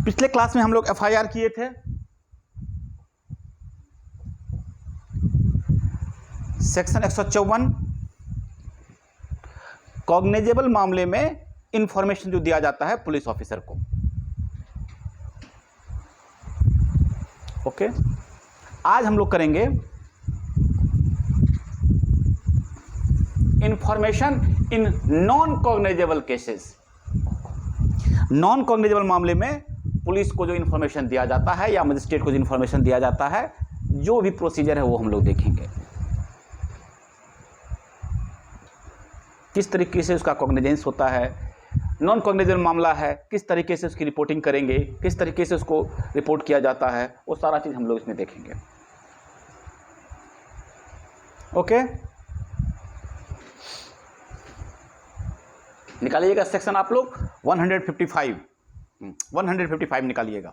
पिछले क्लास में हम लोग एफआईआर किए थे। सेक्शन 154 कॉग्निजेबल मामले में इंफॉर्मेशन जो दिया जाता है पुलिस ऑफिसर को। ओके, आज हम लोग करेंगे information in non cognizable cases. Non cognizable मामले में पुलिस को जो इंफॉर्मेशन दिया जाता है या मजिस्ट्रेट को जो इंफॉर्मेशन दिया जाता है, जो भी प्रोसीजर है वो हम लोग देखेंगे। किस तरीके से उसका कॉग्निजेंस होता है, नॉन कॉग्निजेबल मामला है किस तरीके से उसकी रिपोर्टिंग करेंगे, किस तरीके से उसको रिपोर्ट किया जाता है, वो सारा चीज़ हम लोग इसमें देखेंगे। ओके, निकालिएगा सेक्शन आप लोग 155 निकालिएगा।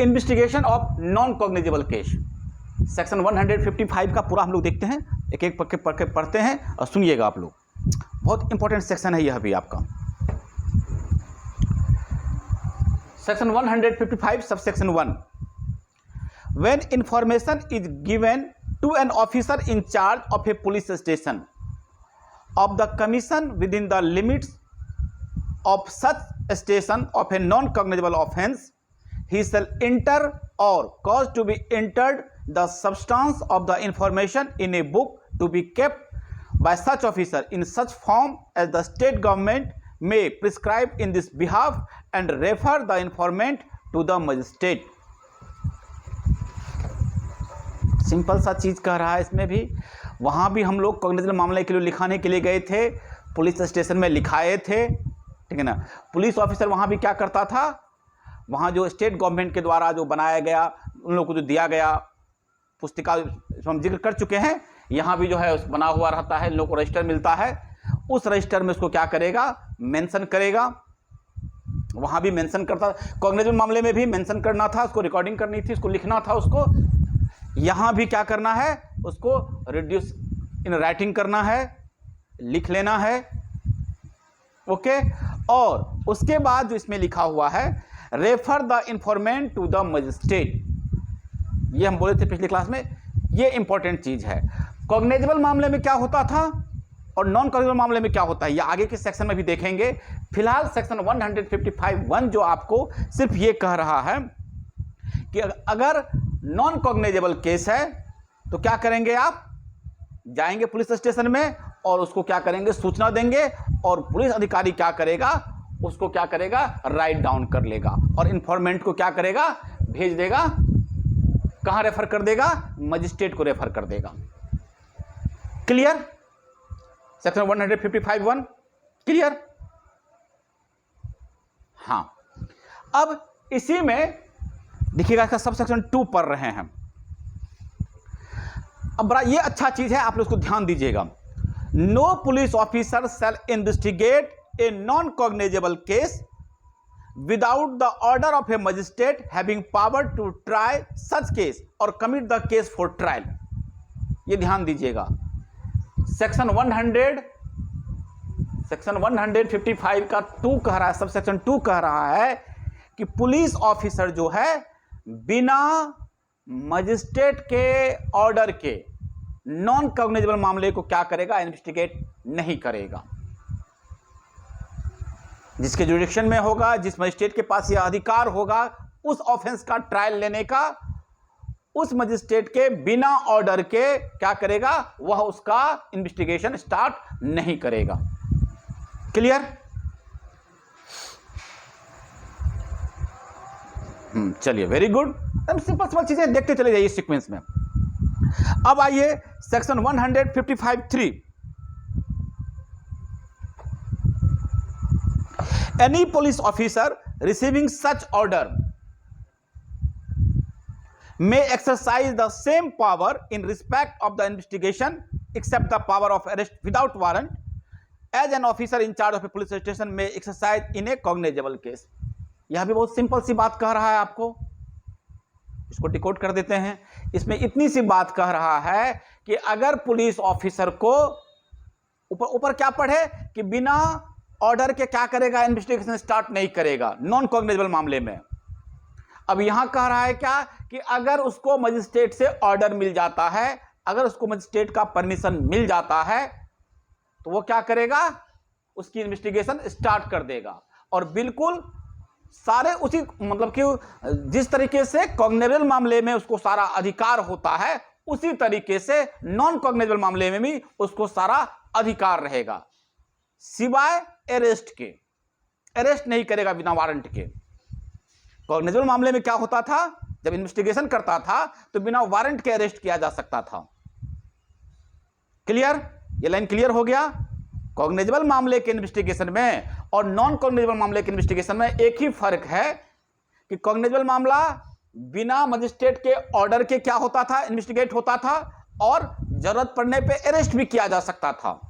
Investigation of non cognizable case, section 155 का पूरा हम लोग देखते हैं, एक एक पढ़ के पढ़ते हैं और सुनिएगा आप लोग। बहुत इंपॉर्टेंट सेक्शन है यह भी आपका। सेक्शन 155 सब section 1, when information is given to an officer in charge of a police station of the commission within the limits of such station of a non-cognizable offence, he shall enter or cause to be entered the substance of the information in a book to be kept by such officer in such form as the state government may prescribe in this behalf and refer the informant to the magistrate। Simple सा चीज़ कह रहा है इसमें भी। वहाँ भी हम लोग कॉग्निजेबल मामले के लिए लिखाने के लिए गए थे, पुलिस स्टेशन में लिखाए थे, ठीक है ना। पुलिस ऑफिसर वहाँ भी क्या करता था, वहाँ जो स्टेट गवर्नमेंट के द्वारा जो बनाया गया, उन लोगों को जो दिया गया पुस्तिका हम जिक्र कर चुके हैं, यहाँ भी जो है बना हुआ रहता है, इन लोगों को रजिस्टर मिलता है, उस रजिस्टर में उसको क्या करेगा, मेंशन करेगा। वहाँ भी मेंशन करता, कॉग्निजेबल मामले में भी मेंशन करना था, उसको रिकॉर्डिंग करनी थी, उसको लिखना था उसको। यहाँ भी क्या करना है, उसको रिड्यूस इन राइटिंग करना है, लिख लेना है। ओके, और उसके बाद जो इसमें लिखा हुआ है, refer the informant to the magistrate, ये हम बोले थे पिछली क्लास में, ये इंपॉर्टेंट चीज़ है। कॉग्निजेबल मामले में क्या होता था और नॉन कॉग्निजेबल मामले में क्या होता है, ये आगे के सेक्शन में भी देखेंगे। फिलहाल सेक्शन 155(1) जो आपको सिर्फ ये कह रहा है कि अगर नॉन कॉग्निजेबल केस है तो क्या करेंगे, आप जाएंगे पुलिस स्टेशन में और उसको क्या करेंगे, सूचना देंगे, और पुलिस अधिकारी क्या करेगा, उसको क्या करेगा, राइट डाउन कर लेगा और इंफॉर्मेंट को क्या करेगा, भेज देगा। कहां रेफर कर देगा, मजिस्ट्रेट को रेफर कर देगा। Clear, section 155(1) clear. हाँ, अब इसी में देखिएगा, इसका सब सेक्शन 2 पढ़ रहे हैं। अब बड़ा ये अच्छा चीज है, आप लोग इसको ध्यान दीजिएगा। No police officer shall investigate a non cognizable case without the order of a magistrate having power to try such case और commit the case for trial. ये ध्यान दीजिएगा, सेक्शन 155 का 2 कह रहा है, सब सेक्शन 2 कह रहा है कि पुलिस ऑफिसर जो है बिना मजिस्ट्रेट के ऑर्डर के नॉन कॉग्निजेबल मामले को क्या करेगा, इन्वेस्टिगेट नहीं करेगा। जिसके जुरिडिक्शन में होगा, जिस मजिस्ट्रेट के पास यह अधिकार होगा उस ऑफेंस का ट्रायल लेने का, उस मजिस्ट्रेट के बिना ऑर्डर के क्या करेगा, वह उसका इन्वेस्टिगेशन स्टार्ट नहीं करेगा। क्लियर। चलिए, वेरी गुड। सिंपल चीजें देखते चले जाइए सीक्वेंस में। अब आइए section 155(3), any police officer receiving such order may exercise the same power in respect of the investigation except the power of arrest without warrant as an officer in charge of a police station may exercise in a cognizable case। यह भी बहुत simple सी बात कह रहा है आपको, इसको decode कर देते हैं। इसमें इतनी सी बात कह रहा है कि अगर पुलिस ऑफिसर को ऊपर ऊपर क्या पढ़े कि बिना ऑर्डर के क्या करेगा, इन्वेस्टिगेशन स्टार्ट नहीं करेगा नॉन कॉग्निजेबल मामले में। अब यहां कह रहा है क्या कि अगर उसको मजिस्ट्रेट से ऑर्डर मिल जाता है, अगर उसको मजिस्ट्रेट का परमिशन मिल जाता है तो वो क्या करेगा, उसकी इन्वेस्टिगेशन स्टार्ट कर देगा। और बिल्कुल सारे उसी मतलब कि जिस तरीके से कॉग्निजेबल मामले में उसको सारा अधिकार होता है, उसी तरीके से नॉन कॉग्निजेबल मामले में भी उसको सारा अधिकार रहेगा, सिवाय अरेस्ट के। अरेस्ट नहीं करेगा बिना वारंट के। कॉग्निजेबल मामले में क्या होता था, जब इन्वेस्टिगेशन करता था तो बिना वारंट के अरेस्ट किया जा सकता था। क्लियर, ये लाइन क्लियर हो गया। कॉग्निजेबल मामले के इन्वेस्टिगेशन में और नॉन कॉग्निजेबल मामले के इन्वेस्टिगेशन में एक ही फर्क है कि कॉग्निजेबल मामला बिना मजिस्ट्रेट के ऑर्डर के क्या होता था, इन्वेस्टिगेट होता था और जरूरत पड़ने पे अरेस्ट भी किया जा सकता था।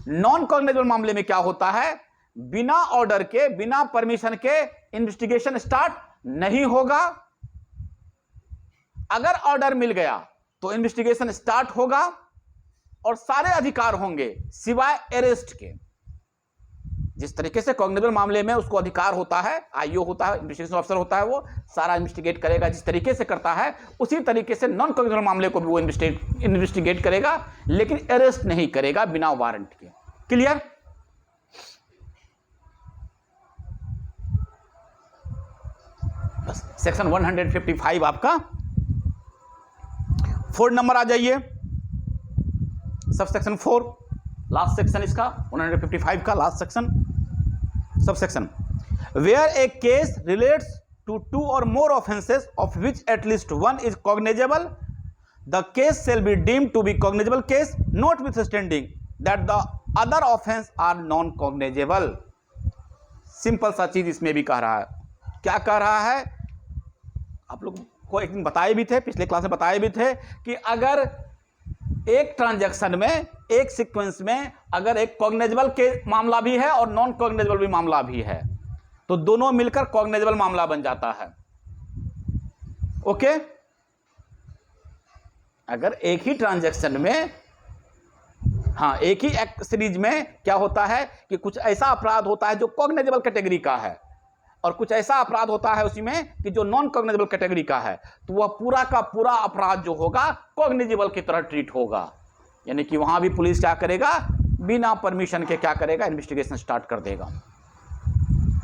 नॉन कॉग्निजेबल मामले में क्या होता है, बिना ऑर्डर के, बिना परमिशन के इन्वेस्टिगेशन स्टार्ट नहीं होगा। अगर ऑर्डर मिल गया तो इन्वेस्टिगेशन स्टार्ट होगा और सारे अधिकार होंगे सिवाय अरेस्ट के। जिस तरीके से कॉग्निजेबल मामले में उसको अधिकार होता है, आईओ होता है, इन्वेस्टिगेशन ऑफिसर होता है, वो सारा इन्वेस्टिगेट करेगा जिस तरीके से करता है, उसी तरीके से नॉन कॉग्निजेबल मामले को भी वो इन्वेस्टिगेट करेगा, लेकिन अरेस्ट नहीं करेगा बिना वारंट के। क्लियर। बस सेक्शन 155 आपका 4 नंबर आ जाइए, सब सेक्शन 4, लास्ट सेक्शन इसका 155 का last section, sub section. Where a case relates to 2 or more offenses of which at least one is cognizable, the case shall be deemed to be cognizable case, notwithstanding that the other offense are non cognizable। Simple सा चीज इसमें भी कह रहा है। क्या कह रहा है, आप लोग को एक दिन बताए भी थे, पिछले क्लास में बताए भी थे कि अगर एक ट्रांजैक्शन में, एक सीक्वेंस में अगर एक कॉग्निजेबल के मामला भी है और नॉन कॉग्निजेबल भी मामला भी है तो दोनों मिलकर कॉग्निजेबल मामला बन जाता है। ओके, अगर एक ही ट्रांजैक्शन में, हाँ, एक ही एक्ट सीरीज में क्या होता है कि कुछ ऐसा अपराध होता है जो कॉग्निजेबल कैटेगरी का है और कुछ ऐसा अपराध होता है उसी में कि जो नॉन कॉग्निजेबल कैटेगरी का है, तो वह पूरा का पूरा अपराध जो होगा कॉग्निजेबल की तरह ट्रीट होगा। यानी कि वहां भी पुलिस क्या करेगा, बिना परमिशन के क्या करेगा, इन्वेस्टिगेशन स्टार्ट कर देगा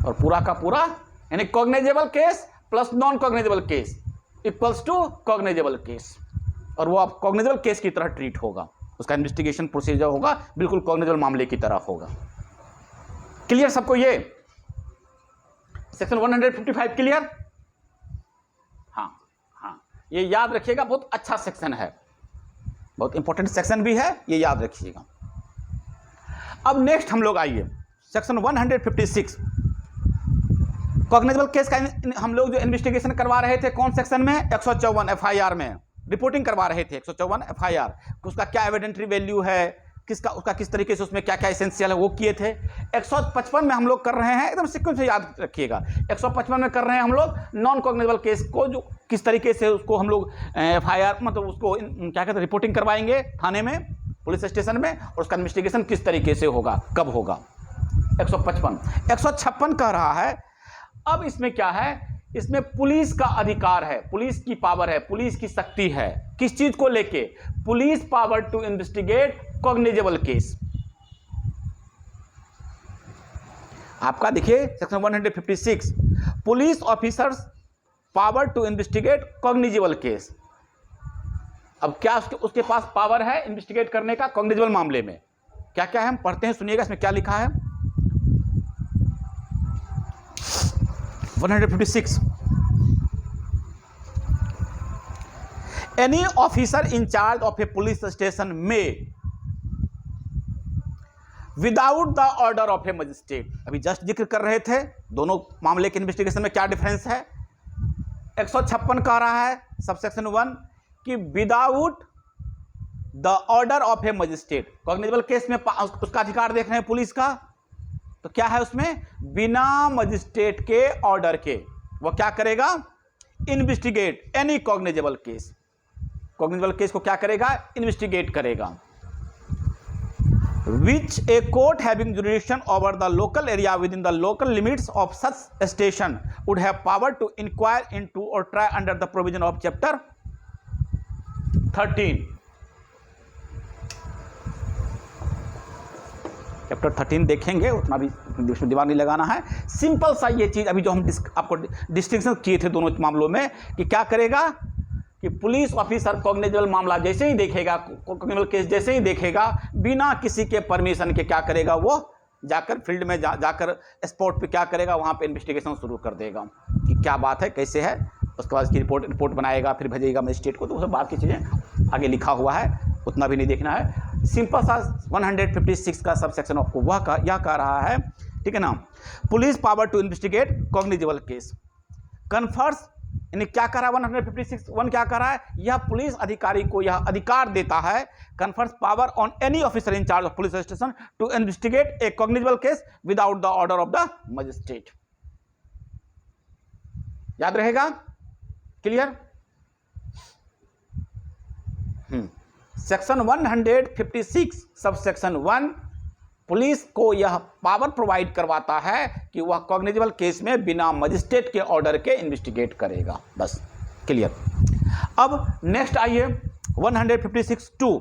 और पूरा का पूरा, यानी cognizable case plus non cognizable case equals to cognizable case, और वो आप कॉग्निजेबल केस की तरह ट्रीट होगा। उसका इन्वेस्टिगेशन प्रोसीजर होगा बिल्कुल कॉग्निजेबल मामले की तरह होगा। क्लियर सबको, ये सेक्शन 155 क्लियर। हाँ हाँ, ये याद रखिएगा, बहुत अच्छा सेक्शन है, बहुत इंपॉर्टेंट सेक्शन भी है, ये याद रखिएगा। अब नेक्स्ट हम लोग आइए सेक्शन 156, कॉग्निजेबल केस का हम लोग जो इन्वेस्टिगेशन करवा रहे थे कौन सेक्शन में, 154 एफआईआर में रिपोर्टिंग करवा रहे थे। 154 एफआईआर, उसका क्या एविडेंटरी वैल्यू है, किसका, उसका किस तरीके से, उसमें क्या क्या एसेंशियल है, वो किए थे। 155 में हम लोग कर रहे हैं, एकदम सीक्वेंस से याद रखिएगा। 155 में कर रहे हैं हम लोग नॉन कॉग्निजेबल केस को, जो किस तरीके से उसको हम लोग एफआईआर मतलब उसको क्या कहते हैं, रिपोर्टिंग करवाएंगे थाने में, पुलिस स्टेशन में, और उसका इन्वेस्टिगेशन किस तरीके से होगा, कब होगा। 155 156 कह रहा है। अब इसमें क्या है, इसमें पुलिस का अधिकार है, पुलिस की पावर है, पुलिस की शक्ति है। किस चीज को लेके, police power to investigate cognizable case. आपका देखिए section 156, police officers power to investigate cognizable case. अब क्या उसके पास पावर है इन्वेस्टिगेट करने का कॉग्निजेबल मामले में? क्या क्या है हम पढ़ते हैं, सुनिएगा इसमें क्या लिखा है। 156, any officer in charge of a police station में without the order of a magistrate, अभी जस्ट जिक्र कर रहे थे दोनों मामले के इन्वेस्टिगेशन में क्या डिफरेंस है। 156 कह रहा है सबसेक्शन 1 कि without the order of a magistrate, cognizable case में उसका अधिकार देख रहे हैं पुलिस का, तो क्या है उसमें, बिना मजिस्ट्रेट के ऑर्डर के वो क्या करेगा, investigate any cognizable case, cognizable case को क्या करेगा, इन्वेस्टिगेट करेगा। which a court having jurisdiction over the local area within the local limits of such station would have power to inquire into or try under the provision of chapter 13. Chapter 13 देखेंगे, उतना भी दिमाग नहीं लगाना है। Simple सा ये चीज़ अभी जो हम आपको डिस्टिंक्शन किए थे दोनों मामलों में कि क्या करेगा कि पुलिस ऑफिसर कॉग्निजेबल मामला जैसे ही देखेगा, कॉग्निजेबल केस जैसे ही देखेगा, बिना किसी के परमिशन के क्या करेगा, वो जाकर फील्ड में जाकर स्पॉट पे क्या करेगा, वहाँ पे इन्वेस्टिगेशन शुरू कर देगा कि क्या बात है, कैसे है। उसके बाद इसकी रिपोर्ट बनाएगा, फिर भेजेगा मजिस्ट्रेट को। तो उसमें बाकी चीज़ें आगे लिखा हुआ है, उतना भी नहीं देखना है। सिंपल सा 156 का सब सेक्शन आपको यह कह रहा है, ठीक है ना, police power to investigate cognizable case confers, यानी क्या कर रहा है 156(1) क्या कर रहा है, यह पुलिस अधिकारी को यह अधिकार देता है, confers power on any officer in charge of police station to investigate a cognizable case without the order of the magistrate. याद रहेगा? Clear? Section 156 sub section 1 police को यह पावर प्रोवाइड करवाता है कि वह कॉग्निजेबल केस में बिना मजिस्ट्रेट के ऑर्डर के इन्वेस्टिगेट करेगा। बस क्लियर। अब नेक्स्ट आइए 156(2).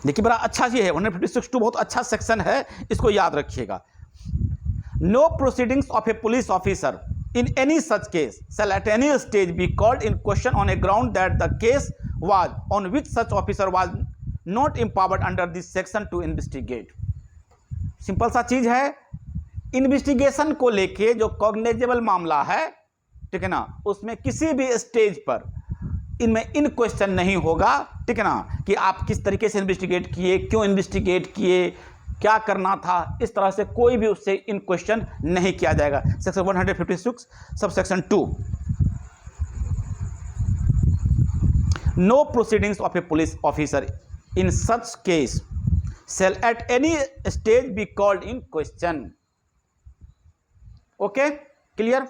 देखिए बड़ा अच्छा चीज है, 156(2) बहुत अच्छा सेक्शन है, इसको याद रखिएगा। No proceedings of a police officer in any such case shall at any stage be called in question on a ground that the case was on which such officer was not empowered under this section to investigate। Simple सा चीज है, investigation को लेके जो cognizable मामला है, ठीक है ना, उसमें किसी भी स्टेज पर इनमें इन क्वेश्चन नहीं होगा, ठीक है ना, कि आप किस तरीके से इन्वेस्टिगेट किए, क्यों इन्वेस्टिगेट किए, क्या करना था, इस तरह से कोई भी उससे इन क्वेश्चन नहीं किया जाएगा। Section 156 sub section 2, no proceedings of a police officer in such case shall at any stage be called in question। Okay clear.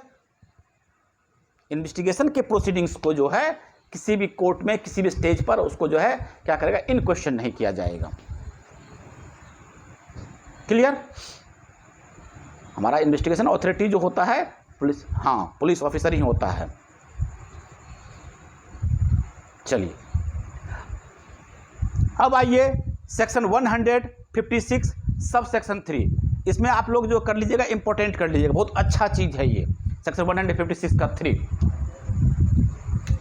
Investigation के प्रोसीडिंग्स को जो है किसी भी कोर्ट में किसी भी स्टेज पर उसको जो है क्या करेगा, इन क्वेश्चन नहीं किया जाएगा। क्लियर। हमारा इन्वेस्टिगेशन अथॉरिटी जो होता है पुलिस, हाँ पुलिस ऑफिसर ही होता है। चलिए अब आइए सेक्शन 156 सब सेक्शन 3। इसमें आप लोग जो कर लीजिएगा, इंपॉर्टेंट कर लीजिएगा, बहुत अच्छा चीज है ये सेक्शन 156 का 3।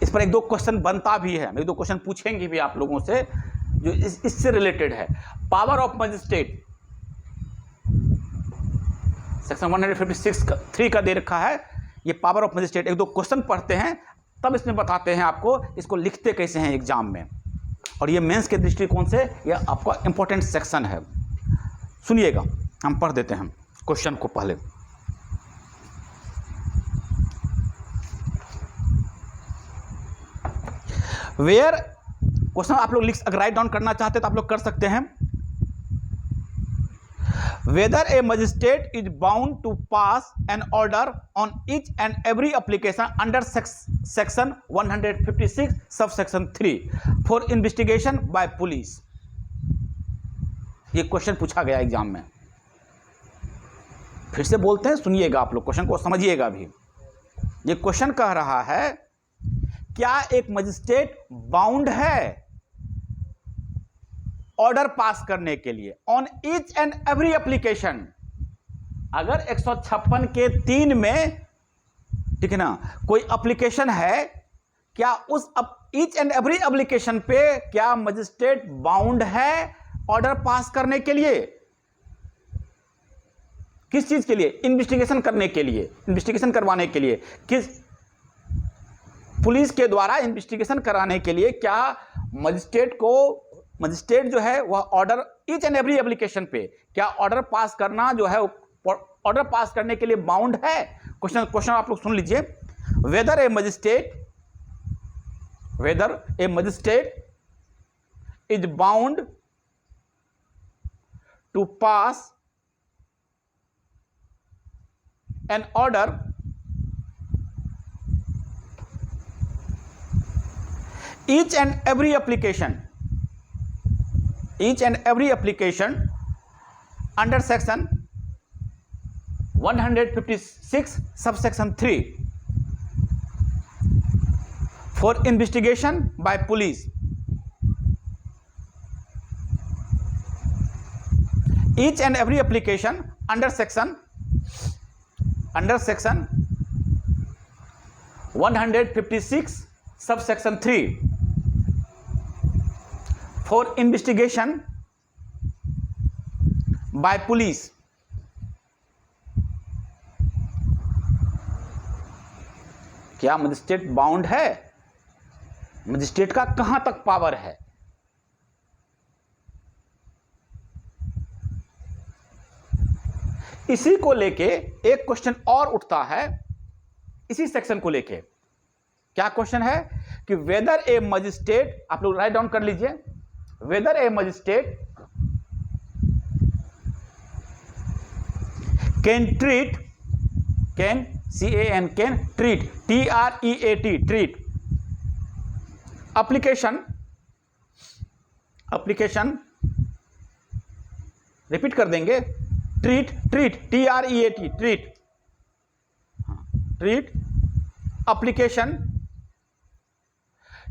इस पर एक दो क्वेश्चन बनता भी है, एक दो क्वेश्चन पूछेंगे भी आप लोगों से जो इससे रिलेटेड है। पावर ऑफ मजिस्ट्रेट सेक्शन 156 का 3 का दे रखा है, ये पावर ऑफ मजिस्ट्रेट। एक दो क्वेश्चन पढ़ते हैं तब इसमें बताते हैं आपको इसको लिखते कैसे हैं एग्जाम में, और ये मेंस के दृष्टिकोण से ये आपका इंपॉर्टेंट सेक्शन है। सुनिएगा, हम पढ़ देते हैं क्वेश्चन को पहले। वेयर क्वेश्चन आप लोग अगर राइट डाउन करना चाहते तो आप लोग कर सकते हैं। Whether a magistrate is bound to pass an order on each and every application under section 156 subsection 3 for investigation by police। ये क्वेश्चन पूछा गया एग्जाम में, फिर से बोलते हैं, सुनिएगा आप लोग, क्वेश्चन को समझिएगा भी। ये क्वेश्चन कह रहा है क्या एक मजिस्ट्रेट बाउंड है ऑर्डर पास करने के लिए on each and every application. अगर 156 के 3 में, ठीक है ना, कोई एप्लीकेशन है, क्या उस ईच एंड एवरी एप्लीकेशन पे क्या मजिस्ट्रेट बाउंड है ऑर्डर पास करने के लिए? किस चीज के लिए? इन्वेस्टिगेशन करने के लिए, इन्वेस्टिगेशन करवाने के लिए, किस पुलिस के द्वारा इन्वेस्टिगेशन कराने के लिए क्या मजिस्ट्रेट जो है वह order each and every application पे क्या ऑर्डर पास करना जो है, ऑर्डर पास करने के लिए बाउंड है? क्वेश्चन आप लोग सुन लीजिए। Whether a magistrate is bound to pass an order each and every application each and every application under section 156 subsection 3 for investigation by police, each and every application under section 156 subsection 3 for investigation by police, क्या magistrate bound है? Magistrate का कहां तक power है? इसी को लेके एक क्वेश्चन और उठता है, इसी सेक्शन को लेके। क्या क्वेश्चन है कि वेदर ए मजिस्ट्रेट, आप लोग राइट डाउन कर लीजिए, whether a magistrate can treat, can CAN, can treat, TREAT, treat application, repeat कर देंगे, treat TREAT, treat, treat application.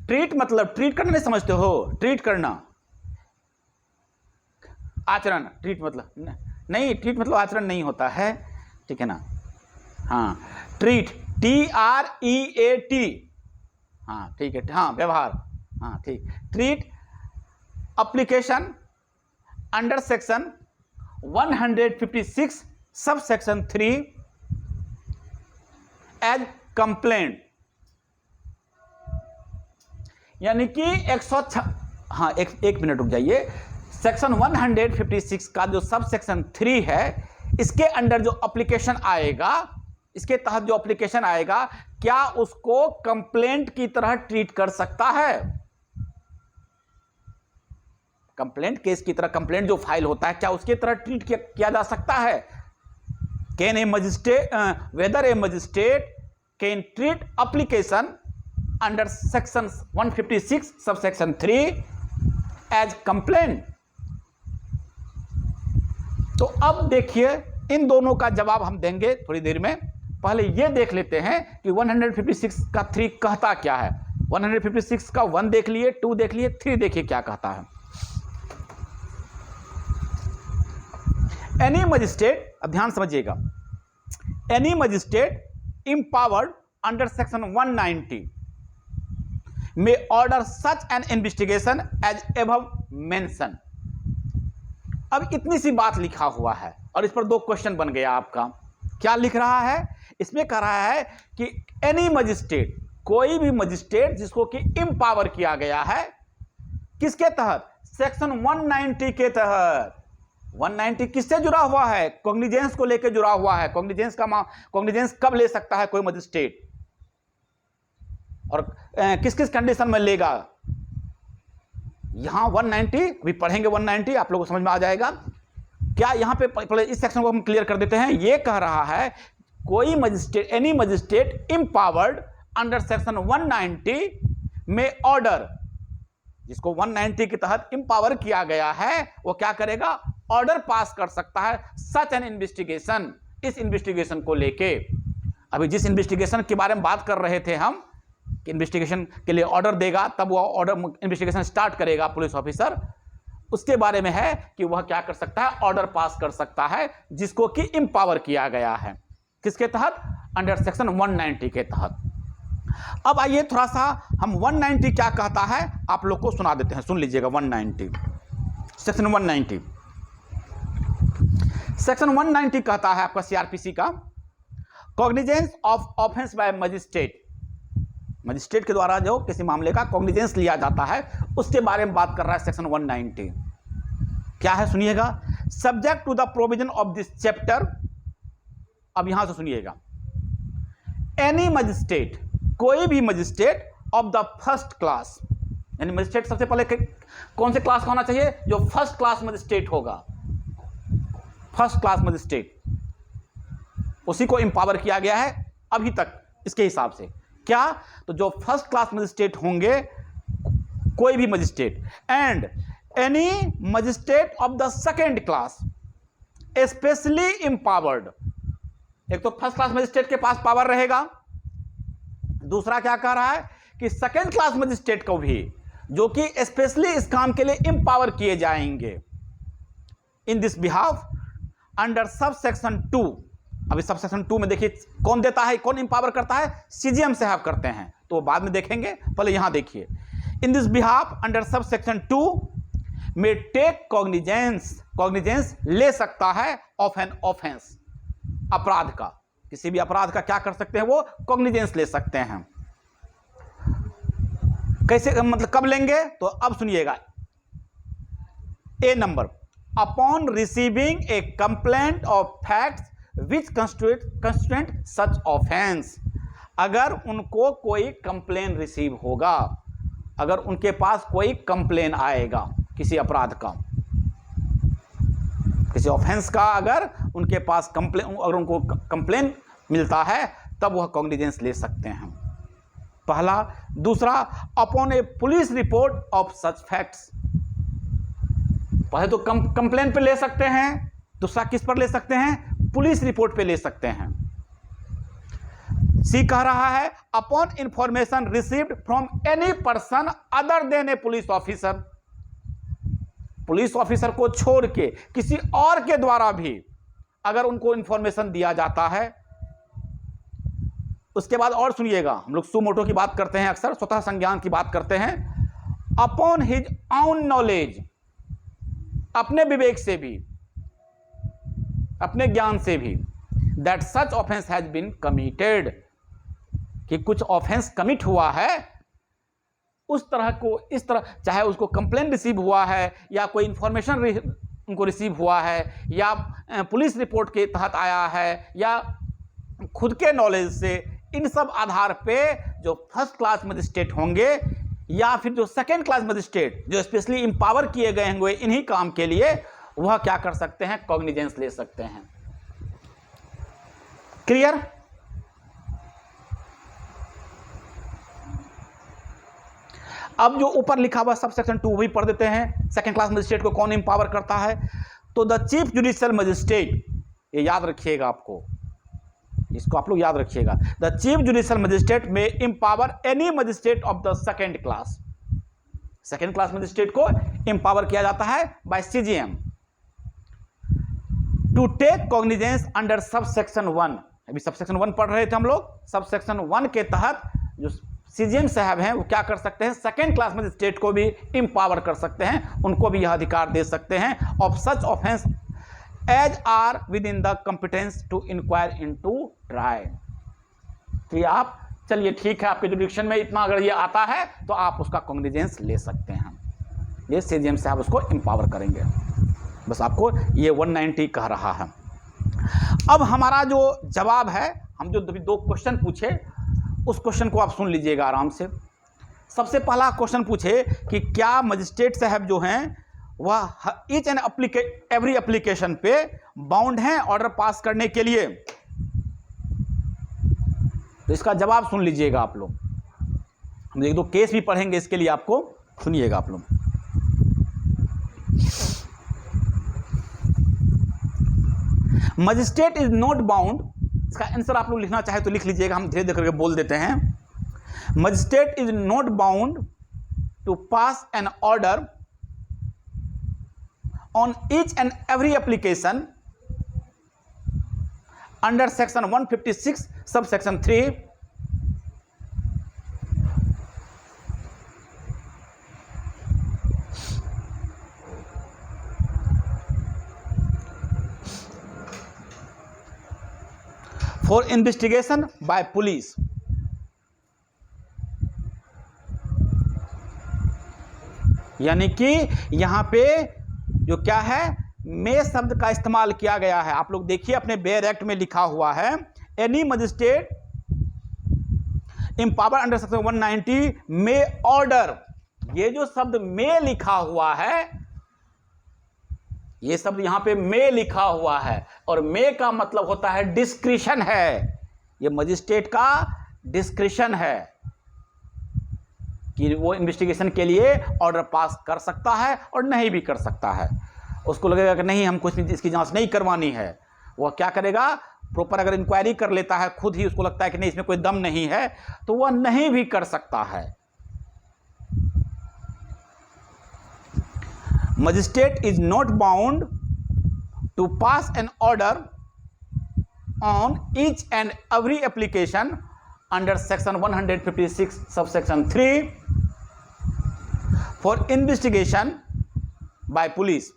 Treat मतलब ट्रीट करना नहीं समझते हो? ट्रीट करना, आचरण, ट्रीट मतलब नहीं, ट्रीट मतलब आचरण नहीं होता है, ठीक है ना? हाँ, ट्रीट TREAT, हाँ ठीक है, हाँ व्यवहार, हाँ ठीक। Treat application under section 156 sub section 3 as complaint, यानी कि 106, हाँ एक मिनट रुक जाइए, सेक्शन 156 का जो सब सेक्शन 3 है, इसके अंडर जो एप्लीकेशन आएगा, इसके तहत जो एप्लीकेशन आएगा, क्या उसको कंप्लेंट की तरह ट्रीट कर सकता है? कंप्लेंट केस की तरह, कंप्लेंट जो फाइल होता है, क्या उसकी तरह ट्रीट किया जा सकता है? Can a magistrate, whether a magistrate can treat application under section 156 sub section 3 as complaint. तो अब देखिए, इन दोनों का जवाब हम देंगे थोड़ी देर में। पहले ये देख लेते हैं कि 156 का 3 कहता क्या है। 156 का 1 देख लिए, 2 देख लिए, 3 देखिए क्या कहता है। एनी मजिस्ट्रेट, अब ध्यान समझिएगा, any magistrate empowered under section 190 may order such an investigation as above mention. अब इतनी सी बात लिखा हुआ है और इस पर 2 क्वेश्चन बन गया आपका। क्या लिख रहा है? इसमें कह रहा है कि एनी मजिस्ट्रेट, कोई भी मजिस्ट्रेट जिसको कि इम्पावर किया गया है, किसके तहत? सेक्शन 190 के तहत। 190 किससे जुड़ा हुआ है? कॉग्निजेंस को लेकर जुड़ा हुआ है। कॉग्निजेंस कब ले सकता है कोई मजिस्ट्रेट और किस किस कंडीशन में लेगा? यहां 190 भी पढ़ेंगे, 190 आप लोगों को समझ में आ जाएगा। क्या यहां पे पहले इस सेक्शन को हम क्लियर कर देते हैं। यह कह रहा है कोई magistrate, any magistrate empowered under section 190 में ऑर्डर, जिसको 190 के तहत इम्पावर किया गया है, वो क्या करेगा? ऑर्डर पास कर सकता है सच एन इन्वेस्टिगेशन, इस इन्वेस्टिगेशन को लेके। अभी जिस इन्वेस्टिगेशन के बारे में बात कर रहे थे हम कि इन्वेस्टिगेशन के लिए ऑर्डर देगा, तब वो ऑर्डर इन्वेस्टिगेशन स्टार्ट करेगा पुलिस ऑफिसर, उसके बारे में है कि वह क्या कर सकता है? ऑर्डर पास कर सकता है, जिसको कि इम्पावर किया गया है। किसके तहत? अंडर सेक्शन 190 के तहत। अब आइए थोड़ा सा हम 190 क्या कहता है आप लोग को सुना देते हैं, सुन लीजिएगा। 190 सेक्शन 190, सेक्शन 190 कहता है आपका सीआरपीसी का, cognizance of offence by magistrate, magistrate के द्वारा जो किसी मामले का कॉग्निजेंस लिया जाता है, उसके बारे में बात कर रहा है सेक्शन 190। क्या है सुनिएगा, subject to the provision of this chapter. अब यहां से सुनिएगा, एनी मजिस्ट्रेट, कोई भी magistrate of the first class, यानी मजिस्ट्रेट सबसे पहले कौन से क्लास का होना चाहिए? जो फर्स्ट क्लास मजिस्ट्रेट होगा, फर्स्ट क्लास मजिस्ट्रेट, उसी को इंपावर किया गया है अभी तक इसके हिसाब से। क्या? तो जो फर्स्ट क्लास मजिस्ट्रेट होंगे, कोई भी magistrate, and any magistrate of the second class specially empowered. एक तो फर्स्ट क्लास मजिस्ट्रेट के पास पावर रहेगा, दूसरा क्या कह रहा है कि सेकेंड क्लास मजिस्ट्रेट को भी, जो कि स्पेशली इस काम के लिए एम्पावर किए जाएंगे, in this behalf under sub section 2। अभी सब सेक्शन 2 में देखिए कौन देता है, कौन एम्पावर करता है, सीजीएम साहब करते हैं, तो बाद में देखेंगे, पहले यहां देखिए। In this behalf under sub section 2 में टेक कॉग्निजेंस ले सकता है ऑफ एन ऑफेंस, अपराध का, किसी भी अपराध का क्या कर सकते हैं वो कॉग्निजेंस ले सकते हैं। कैसे, मतलब कब लेंगे, तो अब सुनिएगा। A number, upon receiving a complaint of facts which constitute such offence. अगर उनको कोई कंप्लेन रिसीव होगा, अगर उनके पास कोई कंप्लेन आएगा किसी अपराध का, किसी ऑफेंस का, अगर उनके पास कंप्लेन, अगर उनको कंप्लेन मिलता है तब वह कॉग्निजेंस ले सकते हैं, पहला। दूसरा, upon A police report of such facts. पहले तो कंप्लेन पे ले सकते हैं, दूसरा किस पर ले सकते हैं, पुलिस रिपोर्ट पे ले सकते हैं। सी कह रहा है upon information received from any person other than A police officer. Police officer को छोड़ के किसी और के द्वारा भी अगर उनको इंफॉर्मेशन दिया जाता है। उसके बाद और सुनिएगा, हम लोग सुमोटो की बात करते हैं, अक्सर स्वतः संज्ञान की बात करते हैं। अपॉन हिज ऑन नॉलेज, अपने विवेक से भी, अपने ज्ञान से भी, that such offence has been committed, कि कुछ ऑफेंस कमिट हुआ है, उस तरह को, इस तरह, चाहे उसको कंप्लेन रिसीव हुआ है या कोई इंफॉर्मेशन उनको रिसीव हुआ है या पुलिस रिपोर्ट के तहत आया है या खुद के नॉलेज से, इन सब आधार पे जो फर्स्ट क्लास मजिस्ट्रेट होंगे या फिर जो सेकेंड क्लास मजिस्ट्रेट जो स्पेशली एम्पावर किए गए होंगे इन्हीं काम के लिए, वह क्या कर सकते हैं, कॉग्निजेंस ले सकते हैं। क्लियर? अब जो ऊपर लिखा हुआ सब सेक्शन 2 भी पढ़ देते हैं। सेकेंड क्लास मजिस्ट्रेट को कौन एम्पावर करता है, तो द चीफ जुडिशियल मजिस्ट्रेट, ये याद रखिएगा, आपको इसको आप लोग याद रखिएगा। The chief judicial magistrate may empower any magistrate of the second class. Second class magistrate को एम्पावर किया जाता है by CJM to take cognizance under sub section 1। अभी सब सेक्शन 1 पढ़ रहे थे हम लोग। सब सेक्शन 1 के तहत जो सीजीएम साहब हैं वो क्या कर सकते हैं, सेकेंड क्लास मजिस्ट्रेट को भी एम्पावर कर सकते हैं, उनको भी यह अधिकार दे सकते हैं of such offence as are within the competence to inquire into trial. तो आप चलिए ठीक है, आपके जुडिक्शन में इतना अगर ये आता है तो आप उसका कॉग्निजेंस ले सकते हैं, ये सीजीएम साहब उसको एम्पावर करेंगे। बस आपको ये 190 कह रहा है। अब हमारा जो जवाब है, हम जो 2 क्वेश्चन पूछे उस क्वेश्चन को आप सुन लीजिएगा आराम से। सबसे पहला क्वेश्चन पूछे कि क्या मजिस्ट्रेट साहब जो हैं वह ईच एंड एवरी एप्लीकेशन पे बाउंड हैं ऑर्डर पास करने के लिए, तो इसका जवाब सुन लीजिएगा आप लोग। हम 1-2 केस भी पढ़ेंगे इसके लिए, आपको सुनिएगा आप लोग। मजिस्ट्रेट इज नॉट बाउंड, इसका आंसर आप लोग लिखना चाहे तो लिख लीजिएगा, हम धीरे धीरे करके बोल देते हैं। Magistrate is not bound to pass an order on each and every application under section 156 subsection 3 for investigation by police। यानी कि यहां पे जो क्या है, मे शब्द का इस्तेमाल किया गया है। आप लोग देखिए अपने बेयर एक्ट में लिखा हुआ है, any magistrate empower under section 190 may order. ये जो शब्द मे लिखा हुआ है, ये शब्द यहां पे मे लिखा हुआ है, और मे का मतलब होता है डिस्क्रिशन है। ये मजिस्ट्रेट का डिस्क्रिशन है कि वो इन्वेस्टिगेशन के लिए ऑर्डर पास कर सकता है और नहीं भी कर सकता है। उसको लगेगा कि नहीं, हम कुछ इसकी जांच नहीं करवानी है, वह क्या करेगा, प्रॉपर अगर इंक्वायरी कर लेता है, खुद ही उसको लगता है कि नहीं इसमें कोई दम नहीं है, तो वह नहीं भी कर सकता है। Magistrate is not bound to pass an order on each and every application under section 156 subsection 3 for investigation by police.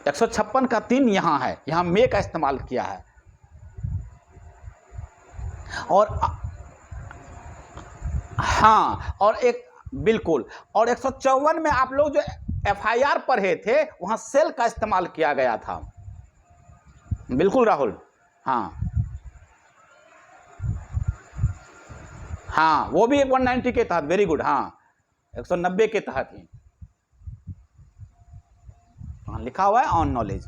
एक 156 का 3 यहां है, यहां मे का इस्तेमाल किया है। और हाँ, और एक बिल्कुल, और 154 में आप लोग जो एफआईआर पढ़े थे वहां सेल का इस्तेमाल किया गया था। बिल्कुल राहुल, हाँ हाँ, वो भी 190 के तहत, वेरी गुड, हाँ 190 के तहत ही लिखा हुआ है ऑन नॉलेज।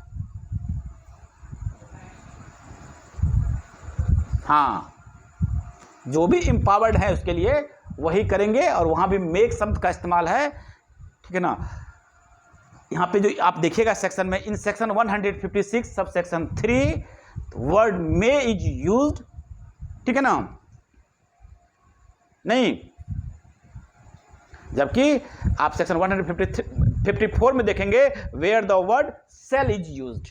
हाँ, जो भी एम्पावर्ड है उसके लिए वही करेंगे, और वहां भी मेक शब्द का इस्तेमाल है, ठीक है ना। यहां पे जो आप देखिएगा सेक्शन में, in section 156 sub section 3 word may is used, ठीक है ना, नहीं, जबकि आप सेक्शन 154 में देखेंगे where the word shall is used.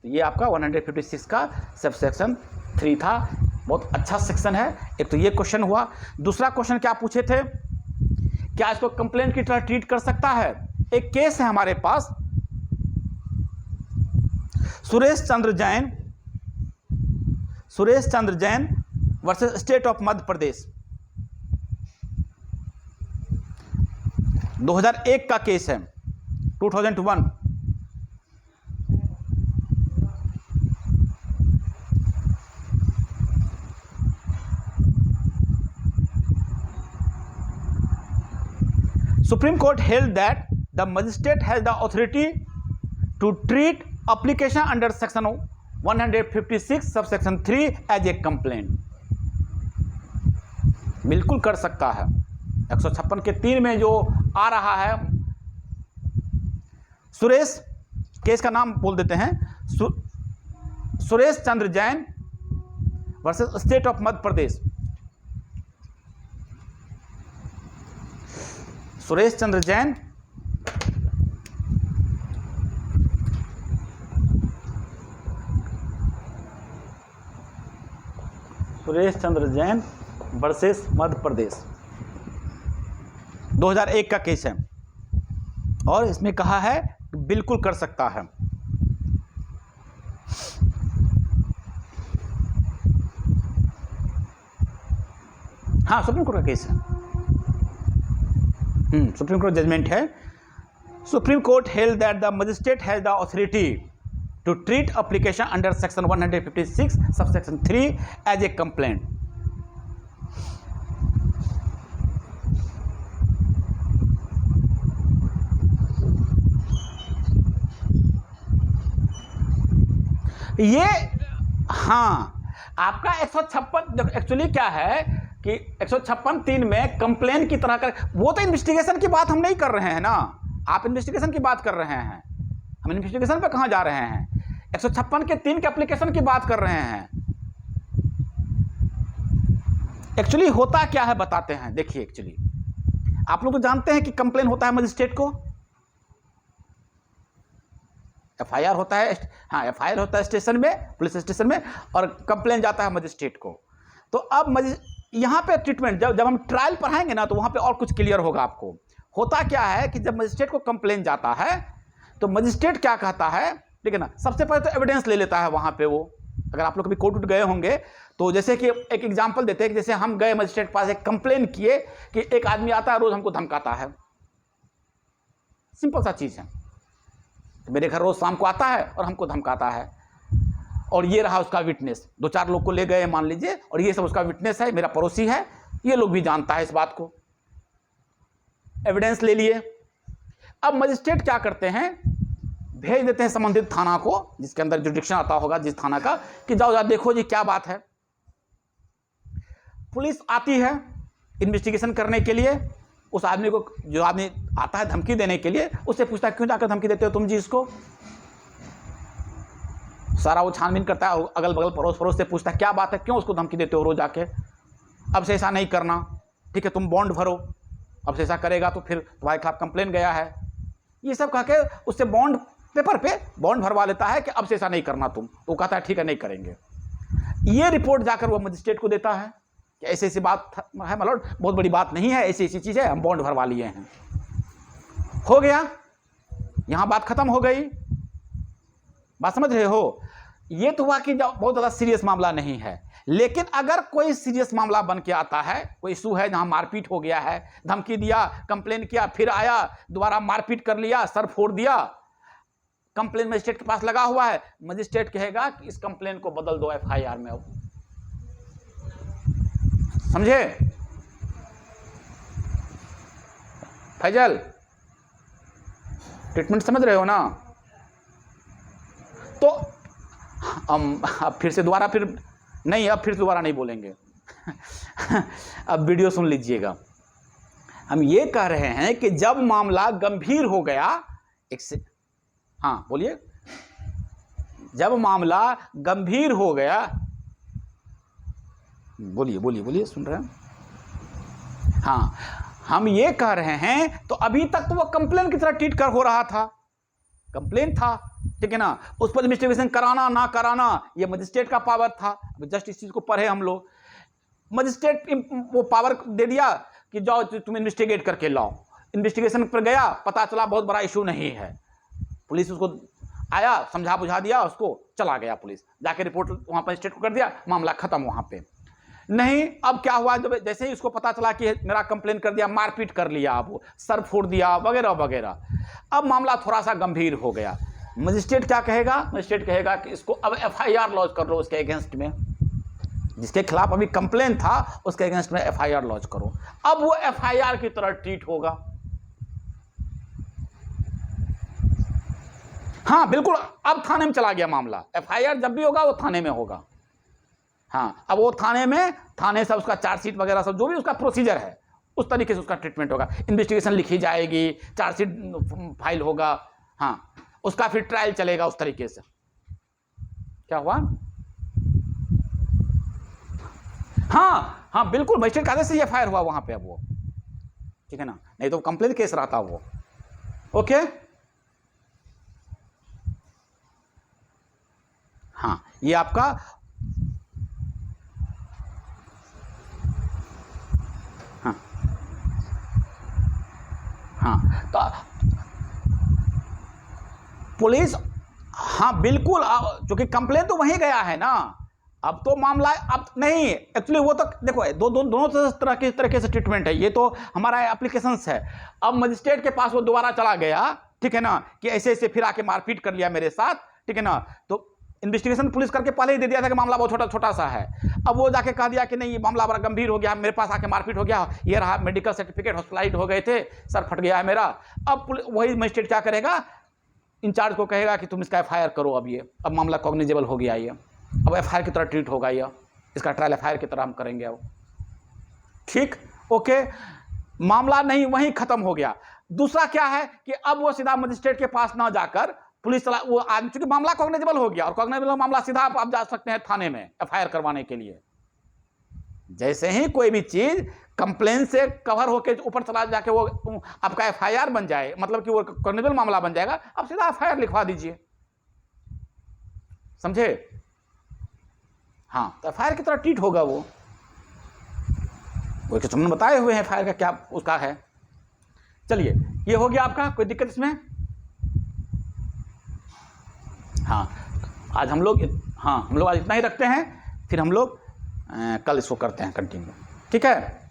तो ये आपका 156 का सब सेक्शन 3 था। बहुत अच्छा सेक्शन है। एक तो ये क्वेश्चन हुआ। दूसरा क्वेश्चन क्या पूछे थे, क्या इसको कंप्लेंट की तरह ट्रीट कर सकता है। एक केस है हमारे पास, Suresh Chandra Jain versus state of Madhya Pradesh, 2001 का केस है, 2001। Supreme Court held that the magistrate has the authority to treat application under section 156 subsection 3 as a complaint। बिल्कुल कर सकता है। 156 के 3 में जो आ रहा है, सुरेश, केस का नाम बोल देते हैं, Suresh Chandra Jain versus state of Madhya Pradesh. Suresh Chandra Jain versus Madhya Pradesh, 2001 का केस है, और इसमें कहा है कि बिल्कुल कर सकता है। हाँ, सुप्रीम कोर्ट का केस है, सुप्रीम कोर्ट जजमेंट है। Supreme Court held that the magistrate has the authority to treat application under section 156 subsection 3 as a complaint. ये हाँ, आपका 156 एक्चुअली क्या है कि 156(3) में कंप्लेन की तरह कर, वो तो इन्वेस्टिगेशन की बात हम नहीं कर रहे हैं ना, आप इन्वेस्टिगेशन की बात कर रहे हैं, हम इन्वेस्टिगेशन पे कहां जा रहे हैं, 156 के 3 के एप्लीकेशन की बात कर रहे हैं। एक्चुअली होता क्या है बताते हैं। देखिए, एक्चुअली आप लोग तो जानते हैं कि कंप्लेन होता है मजिस्ट्रेट को, एफआईआर होता है, हाँ एफआईआर होता है स्टेशन में, पुलिस स्टेशन में, और कंप्लेन जाता है मजिस्ट्रेट को। तो अब यहाँ पे ट्रीटमेंट जब हम ट्रायल पढ़ाएंगे ना, तो वहाँ पे और कुछ क्लियर होगा आपको। होता क्या है कि जब मजिस्ट्रेट को कंप्लेन जाता है तो मजिस्ट्रेट क्या कहता है, ठीक है ना, सबसे पहले तो एविडेंस ले लेता है वहाँ पे वो। अगर आप लोग कभी कोर्ट गए होंगे तो जैसे कि एक एग्जाम्पल देते हैं कि जैसे हम गए मजिस्ट्रेट के पास, एक कंप्लेन किए कि एक आदमी आता है रोज हमको धमकाता है, सिंपल सा चीज़ है, तो मेरे घर रोज शाम को आता है और हमको धमकाता है, और ये रहा उसका विटनेस, 2-4 लोग को ले गए मान लीजिए, और ये सब उसका विटनेस है, मेरा पड़ोसी है, ये लोग भी जानता है इस बात को, एविडेंस ले लिए। अब मजिस्ट्रेट क्या करते हैं, भेज देते हैं संबंधित थाना को, जिसके अंदर जुडिक्शन आता होगा जिस थाना का, कि जाओ जाओ देखो जी क्या बात है। पुलिस आती है इन्वेस्टिगेशन करने के लिए, उस आदमी को, जो आदमी आता है धमकी देने के लिए, उससे पूछता है क्यों जाकर धमकी देते हो तुम जी इसको। सारा वो छानबीन करता है, अगल बगल पड़ोस पड़ोस से पूछता है क्या बात है, क्यों उसको धमकी देते हो रोज आके, अब से ऐसा नहीं करना, ठीक है तुम बॉन्ड भरो, अब से ऐसा करेगा तो फिर तुम्हारे खिलाफ कंप्लेन गया है। ये सब कह के उससे बॉन्ड, पेपर पे बॉन्ड भरवा लेता है कि अब से ऐसा नहीं करना तुम, तो वो कहता है ठीक है नहीं करेंगे। ये रिपोर्ट जाकर वो मजिस्ट्रेट को देता है कि ऐसी ऐसी बात है, मतलब बहुत बड़ी बात नहीं है, ऐसी ऐसी चीज़ है, हम बॉन्ड भरवा लिए हैं। हो गया, यहाँ बात खत्म हो गई। बात समझ रहे हो? ये तो हुआ कि बहुत ज़्यादा सीरियस मामला नहीं है। लेकिन अगर कोई सीरियस मामला बन के आता है, कोई इशू है जहां मारपीट हो गया है, धमकी दिया, कंप्लेन किया, फिर आया, दोबारा मारपीट कर लिया, सर फोड़ दिया, कंप्लेन मजिस्ट्रेट के पास लगा हुआ है, मजिस्ट्रेट कहेगा कि इस कंप्लेन को बदल दो एफआईआर में। अब समझे फैजल? ट्रीटमेंट समझ रहे हो ना? तो अब फिर से दोबारा, फिर नहीं, अब फिर दोबारा नहीं बोलेंगे। अब वीडियो सुन लीजिएगा। हम ये कह रहे हैं कि जब मामला गंभीर हो गया, एक से, हाँ बोलिए, जब मामला गंभीर हो गया, बोलिए बोलिए बोलिए, सुन रहे हैं? हाँ, हम ये कह रहे हैं तो अभी तक तो वो कंप्लेन की तरह ट्रीट कर हो रहा था, कंप्लेन था, ठीक है ना, उस पर इन्वेस्टिगेशन कराना ना कराना ये मजिस्ट्रेट का पावर था। जस्ट इस चीज को पढ़े हम लोग, मजिस्ट्रेट वो पावर दे दिया कि जाओ तुम इन्वेस्टिगेट करके लाओ। इन्वेस्टिगेशन पर गया, पता चला बहुत बड़ा इशू नहीं है, पुलिस उसको आया, समझा बुझा दिया उसको, चला गया पुलिस, जाके रिपोर्ट वहां पर मजिस्ट्रेट को कर दिया, मामला खत्म वहां पे। नहीं, अब क्या हुआ, जब जैसे ही उसको पता चला कि मेरा कंप्लेन कर दिया, मारपीट कर लिया, अब सर फोड़ दिया वगैरह वगैरह, अब मामला थोड़ा सा गंभीर हो गया। मजिस्ट्रेट क्या कहेगा? मजिस्ट्रेट कहेगा कि इसको अब एफआईआर लॉन्च कर लो उसके अगेंस्ट में, जिसके खिलाफ अभी कंप्लेन था उसके अगेंस्ट में एफआईआर लॉन्च करो। अब वो एफआईआर की तरह ट्रीट होगा। हाँ बिल्कुल, अब थाने में चला गया मामला, एफआईआर जब भी होगा वो थाने में होगा। हाँ, अब वो थाने में, थाने से उसका चार्जशीट वगैरह सब जो भी उसका प्रोसीजर है उस तरीके से उसका ट्रीटमेंट होगा। इन्वेस्टिगेशन लिखी जाएगी, चार्जशीट फाइल होगा, हाँ, उसका फिर ट्रायल चलेगा उस तरीके से। क्या हुआ? हाँ हाँ बिल्कुल, मजिस्ट्रेट का आदेश से एफआईआर हुआ वहां पे अब वो, ठीक है ना, नहीं तो कंप्लेन केस रहता वो। ओके, हाँ, ये आपका हाँ हाँ, तो पुलिस, हाँ बिल्कुल, क्योंकि कंप्लेन तो वहीं गया है ना, अब तो मामला, अब नहीं, एक्चुअली वो तो देखो दोनों तरीके से ट्रीटमेंट है। ये तो हमारा एप्लीकेशन है, अब मजिस्ट्रेट के पास वो दोबारा चला गया, ठीक है ना, कि ऐसे ऐसे फिर आके मारपीट कर लिया मेरे साथ, ठीक है ना, तो इन्वेस्टिगेशन पुलिस करके पहले ही दे दिया था कि मामला बहुत छोटा छोटा सा है। अब वो जाके कह दिया कि नहीं, ये मामला बड़ा गंभीर हो गया, मेरे पास आके मारपीट हो गया, ये रहा मेडिकल सर्टिफिकेट, हॉस्पिटलाइज हो गए थे, सर फट गया है मेरा। अब वही मजिस्ट्रेट क्या करेगा, इंचार्ज को कहेगा कि तुम इसका एफआईआर करो, अब ये, अब मामला कॉग्निजेबल हो गया, ये अब एफआईआर की तरह ट्रीट होगा, ये इसका ट्रायल एफआईआर की तरह हम करेंगे अब। ठीक, ओके, मामला नहीं वहीं खत्म हो गया। दूसरा क्या है कि अब वो सीधा मजिस्ट्रेट के पास ना जाकर पुलिस वो आदमी, चूंकि मामला कॉग्निजेबल हो गया, और कॉग्निजेबल मामला सीधा आप जा सकते हैं थाने में एफआईआर करवाने के लिए। जैसे ही कोई भी चीज कंप्लेन से कवर होकर ऊपर चला जाके वो आपका एफआईआर बन जाए, मतलब कि वो कॉग्निजेबल मामला बन जाएगा, आप सीधा एफआईआर लिखवा दीजिए, समझे? हाँ, तो एफआईआर की तरह ट्रीट होगा वो तुमने बताए हुए हैं एफआईआर का क्या उसका है। चलिए, ये हो गया आपका, कोई दिक्कत इसमें? हाँ, आज हम लोग आज इतना ही रखते हैं, फिर हम लोग कल इसको करते हैं कंटिन्यू, ठीक है?